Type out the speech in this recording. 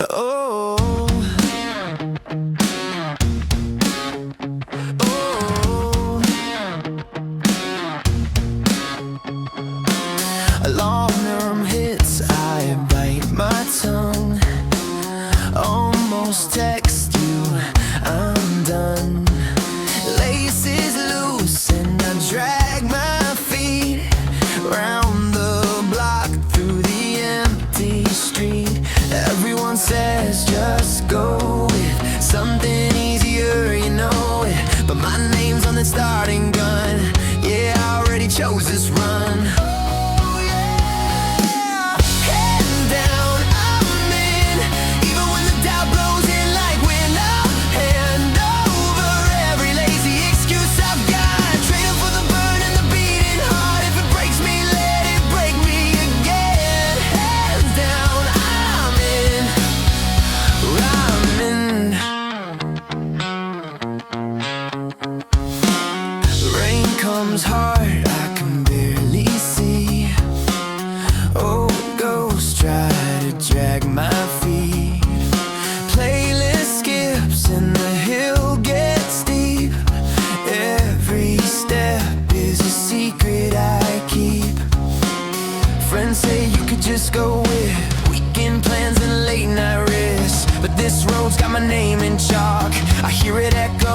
Oh, oh, alarm hits, I bite my tongue. Almost text you, I'm done. Laces loose and I drag my feet round the block through the empty street. Everyone says just go with something easier, you know it, but my name's on the starting gun. Yeah, I already chose this run. Oh yeah, head down, I'm in. Even when the doubt blows in like wind, I'll hand over every lazy excuse I've got. Trade for the burn and the beating heart. If it breaks me, let it break me again. Hands down, I'm in. Rain comes hard, I can barely see. Oh, ghosts try to drag my feet. Playlist skips and the hill gets steep. Every step is a secret I keep. Friends say you could just go with weekend plans and late night risks, but this road's got my name in chalk. I hear it echo